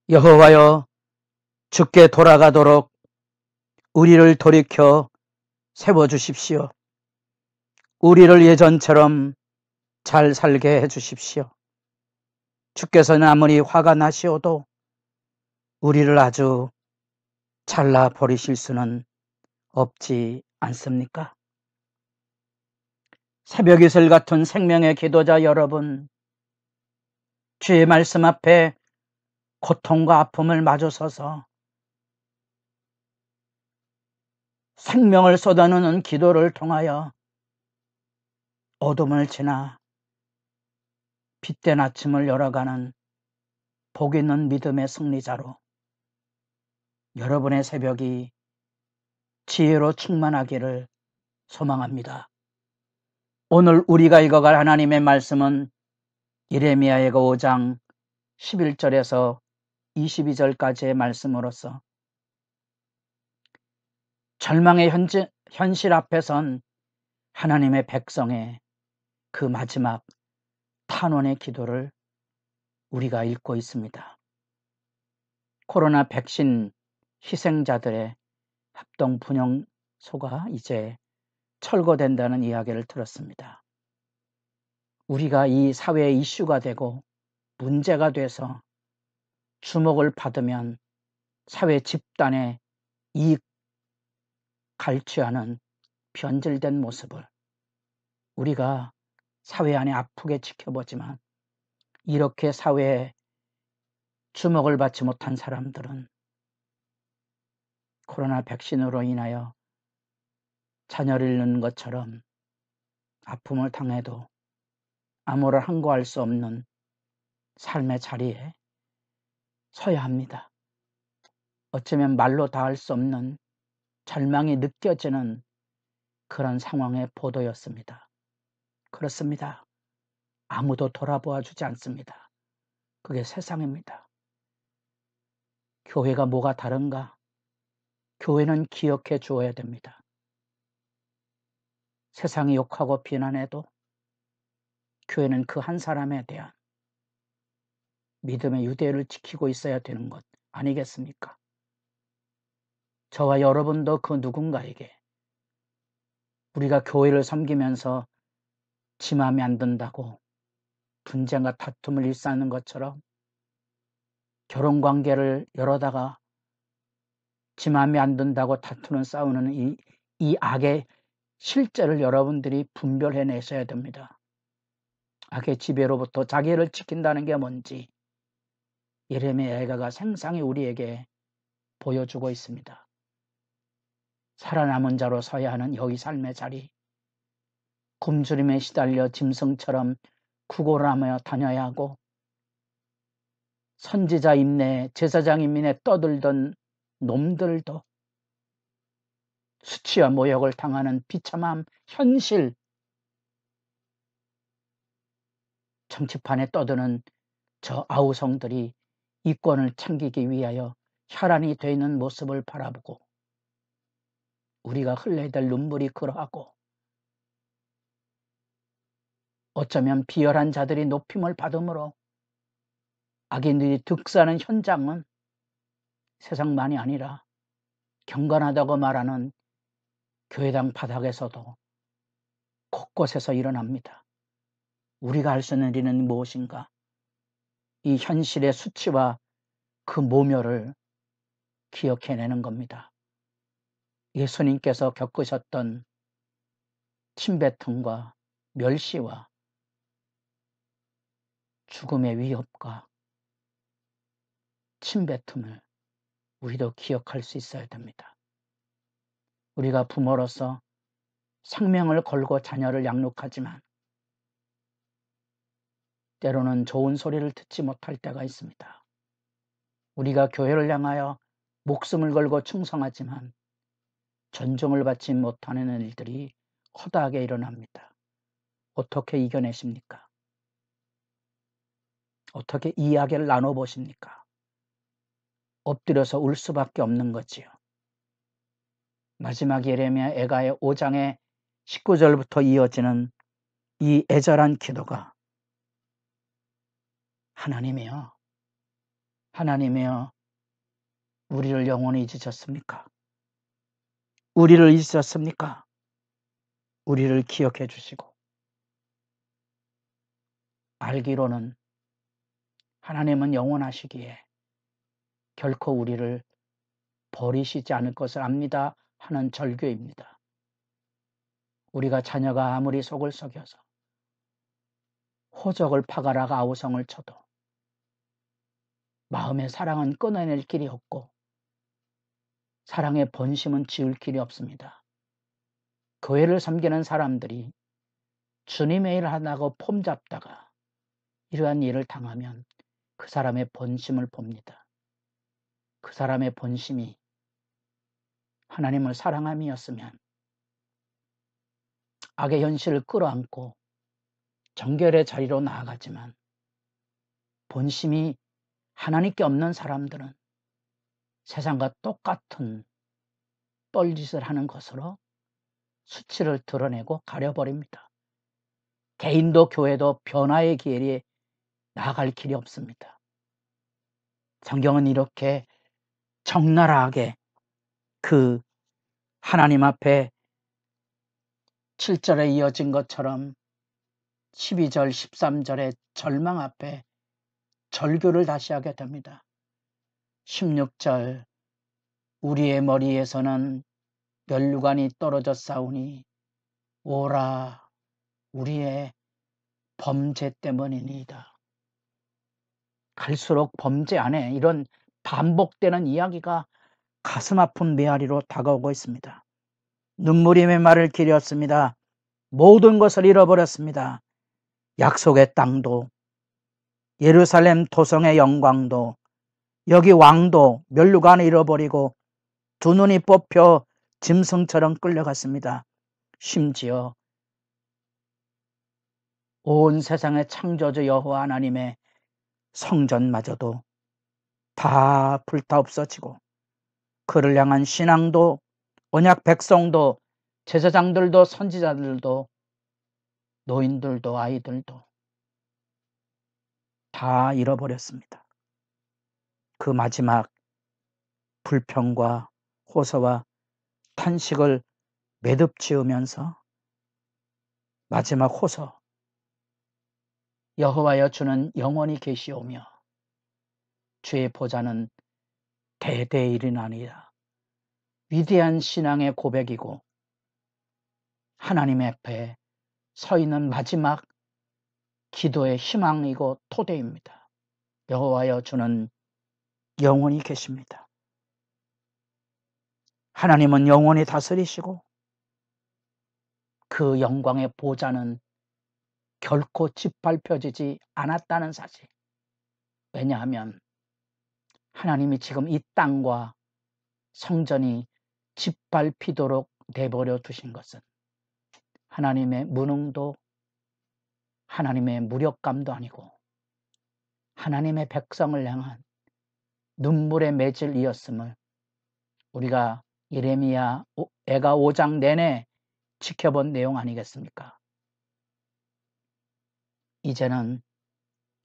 여호와여, 주께 돌아가도록 우리를 돌이켜 세워주십시오. 우리를 예전처럼 잘 살게 해주십시오. 주께서는 아무리 화가 나시어도 우리를 아주 잘라 버리실 수는 없지 않습니까? 새벽 이슬 같은 생명의 기도자 여러분, 주의 말씀 앞에 고통과 아픔을 마주서서 생명을 쏟아내는 기도를 통하여 어둠을 지나 빛된 아침을 열어가는 복 있는 믿음의 승리자로 여러분의 새벽이 지혜로 충만하기를 소망합니다. 오늘 우리가 읽어갈 하나님의 말씀은 예레미야의 5장 11절에서 22절까지의 말씀으로서 절망의 현실 앞에선 하나님의 백성의 그 마지막 탄원의 기도를 우리가 읽고 있습니다. 코로나 백신 희생자들의 합동 분향소가 이제 철거된다는 이야기를 들었습니다. 우리가 이 사회의 이슈가 되고 문제가 돼서 주목을 받으면 사회 집단의 이익 갈취하는 변질된 모습을 우리가 사회 안에 아프게 지켜보지만, 이렇게 사회에 주목을 받지 못한 사람들은 코로나 백신으로 인하여 자녀를 잃는 것처럼 아픔을 당해도 아무를 항거할 수 없는 삶의 자리에 서야 합니다. 어쩌면 말로 다 할 수 없는 절망이 느껴지는 그런 상황의 보도였습니다. 그렇습니다. 아무도 돌아보아 주지 않습니다. 그게 세상입니다. 교회가 뭐가 다른가? 교회는 기억해 주어야 됩니다. 세상이 욕하고 비난해도 교회는 그 한 사람에 대한 믿음의 유대를 지키고 있어야 되는 것 아니겠습니까? 저와 여러분도 그 누군가에게 우리가 교회를 섬기면서 지 마음에 안 든다고 분쟁과 다툼을 일삼는 것처럼 결혼관계를 열어다가 지 마음에 안 든다고 다투는 싸우는 이 악의 실제를 여러분들이 분별해내셔야 됩니다. 악의 지배로부터 자기를 지킨다는 게 뭔지 예레미야 예가가 생생히 우리에게 보여주고 있습니다. 살아남은 자로 서야 하는 여기 삶의 자리, 굶주림에 시달려 짐승처럼 구걸하며 다녀야 하고, 선지자 임내에 제사장 임내에 떠들던 놈들도 수치와 모욕을 당하는 비참한 현실, 정치판에 떠드는 저 아우성들이 이권을 챙기기 위하여 혈안이 되어 있는 모습을 바라보고 우리가 흘려야 될 눈물이 그러하고, 어쩌면 비열한 자들이 높임을 받음으로 악인들이 득세하는 현장은 세상만이 아니라 경건하다고 말하는 교회당 바닥에서도 곳곳에서 일어납니다. 우리가 할 수 있는 일은 무엇인가? 이 현실의 수치와 그 모멸을 기억해내는 겁니다. 예수님께서 겪으셨던 침뱉음과 멸시와 죽음의 위협과 침뱉음을 우리도 기억할 수 있어야 됩니다. 우리가 부모로서 생명을 걸고 자녀를 양육하지만 때로는 좋은 소리를 듣지 못할 때가 있습니다. 우리가 교회를 향하여 목숨을 걸고 충성하지만 존중을 받지 못하는 일들이 허다하게 일어납니다. 어떻게 이겨내십니까? 어떻게 이야기를 나눠보십니까? 엎드려서 울 수밖에 없는 거지요. 마지막 예레미야 예가의 5장의 19절부터 이어지는 이 애절한 기도가, 하나님이여, 하나님이여, 우리를 영원히 잊으셨습니까? 우리를 잊으셨습니까? 우리를 기억해 주시고, 알기로는 하나님은 영원하시기에 결코 우리를 버리시지 않을 것을 압니다 하는 절규입니다. 우리가 자녀가 아무리 속을 썩여서 호적을 파가라가 아우성을 쳐도 마음의 사랑은 끊어낼 길이 없고 사랑의 본심은 지울 길이 없습니다. 교회를 섬기는 사람들이 주님의 일을 하다고 폼 잡다가 이러한 일을 당하면 그 사람의 본심을 봅니다. 그 사람의 본심이 하나님을 사랑함이었으면 악의 현실을 끌어안고 정결의 자리로 나아가지만 본심이 하나님께 없는 사람들은 세상과 똑같은 뻘짓을 하는 것으로 수치를 드러내고 가려버립니다. 개인도 교회도 변화의 길에 나아갈 길이 없습니다. 성경은 이렇게 적나라하게 그 하나님 앞에 7절에 이어진 것처럼 12절, 13절의 절망 앞에 절규를 다시 하게 됩니다. 16절, 우리의 머리에서는 면류관이 떨어져 싸우니 오라 우리의 범죄 때문이니이다. 갈수록 범죄 안에 이런 반복되는 이야기가 가슴 아픈 메아리로 다가오고 있습니다. 눈물이 메마를 길이었습니다. 모든 것을 잃어버렸습니다. 약속의 땅도, 예루살렘 도성의 영광도, 여기 왕도 면류관을 잃어버리고 두 눈이 뽑혀 짐승처럼 끌려갔습니다. 심지어 온 세상의 창조주 여호와 하나님의 성전마저도 다 불타 없어지고 그를 향한 신앙도 언약 백성도 제사장들도 선지자들도 노인들도 아이들도 다 잃어버렸습니다. 그 마지막 불평과 호소와 탄식을 매듭 지으면서 마지막 호소, 여호와여 주는 영원히 계시오며 주의 보좌는 대대에 일어나니라. 위대한 신앙의 고백이고 하나님 앞에 서 있는 마지막 기도의 희망이고 토대입니다. 여호와여 주는 영원히 계십니다. 하나님은 영원히 다스리시고 그 영광의 보좌는 결코 짓밟혀지지 않았다는 사실. 왜냐하면 하나님이 지금 이 땅과 성전이 짓밟히도록 내버려 두신 것은 하나님의 무능도 하나님의 무력감도 아니고 하나님의 백성을 향한 눈물의 맺을이었음을 우리가 예레미야 애가 5장 내내 지켜본 내용 아니겠습니까? 이제는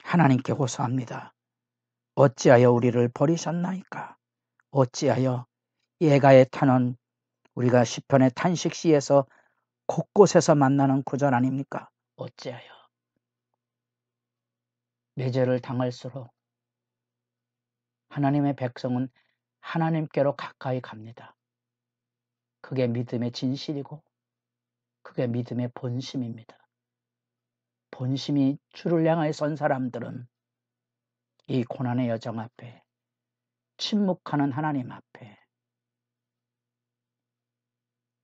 하나님께 호소합니다. 어찌하여 우리를 버리셨나이까? 어찌하여 예가의 탄원, 우리가 시편의 탄식시에서 곳곳에서 만나는 구절 아닙니까? 어찌하여 매제를 당할수록 하나님의 백성은 하나님께로 가까이 갑니다. 그게 믿음의 진실이고 그게 믿음의 본심입니다. 본심이 주를 향하여 선 사람들은 이 고난의 여정 앞에 침묵하는 하나님 앞에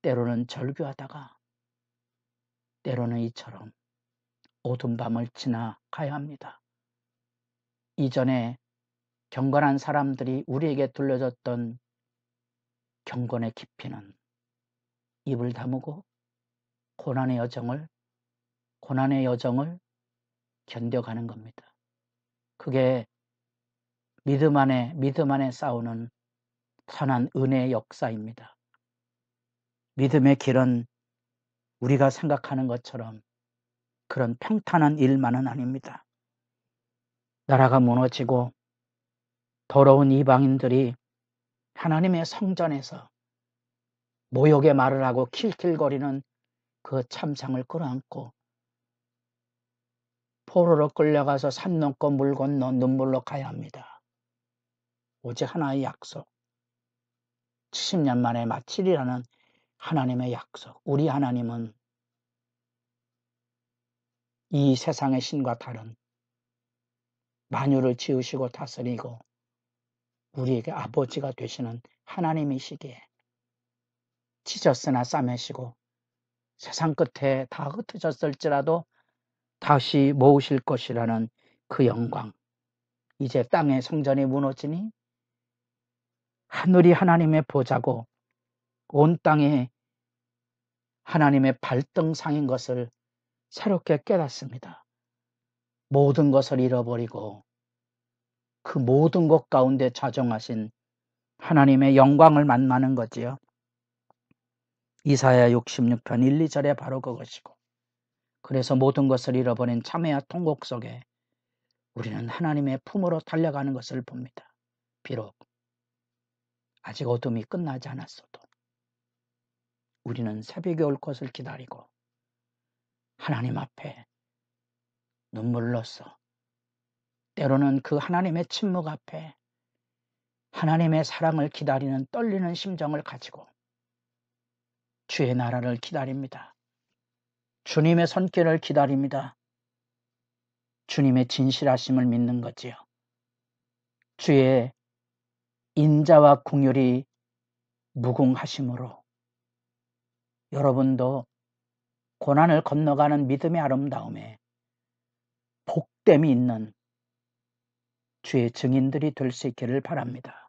때로는 절규하다가 때로는 이처럼 어두운 밤을 지나가야 합니다. 이전에 경건한 사람들이 우리에게 들려줬던 경건의 깊이는 입을 다무고 고난의 여정을 견뎌가는 겁니다. 그게 믿음 안에 싸우는 선한 은혜의 역사입니다. 믿음의 길은 우리가 생각하는 것처럼 그런 평탄한 일만은 아닙니다. 나라가 무너지고 더러운 이방인들이 하나님의 성전에서 모욕의 말을 하고 킬킬거리는 그 참상을 끌어안고 포로로 끌려가서 산 넘고 물 건너 눈물로 가야 합니다. 오직 하나의 약속, 70년 만에 마치리라는 하나님의 약속. 우리 하나님은 이 세상의 신과 다른 만유를 지으시고 다스리고 우리에게 아버지가 되시는 하나님이시기에 찢었으나 싸매시고 세상 끝에 다 흩어졌을지라도 다시 모으실 것이라는 그 영광. 이제 땅의 성전이 무너지니 하늘이 하나님의 보좌고 온 땅에 하나님의 발등상인 것을 새롭게 깨닫습니다. 모든 것을 잃어버리고 그 모든 것 가운데 자정하신 하나님의 영광을 만나는 거지요. 이사야 66편 1, 2절에 바로 그것이고, 그래서 모든 것을 잃어버린 참회와 통곡 속에 우리는 하나님의 품으로 달려가는 것을 봅니다. 비록 아직 어둠이 끝나지 않았어도 우리는 새벽이 올 것을 기다리고 하나님 앞에 눈물로써, 때로는 그 하나님의 침묵 앞에 하나님의 사랑을 기다리는 떨리는 심정을 가지고 주의 나라를 기다립니다. 주님의 손길을 기다립니다. 주님의 진실하심을 믿는 거지요. 주의 인자와 긍휼이 무궁하심으로 여러분도 고난을 건너가는 믿음의 아름다움에 복됨이 있는 주의 증인들이 될 수 있기를 바랍니다.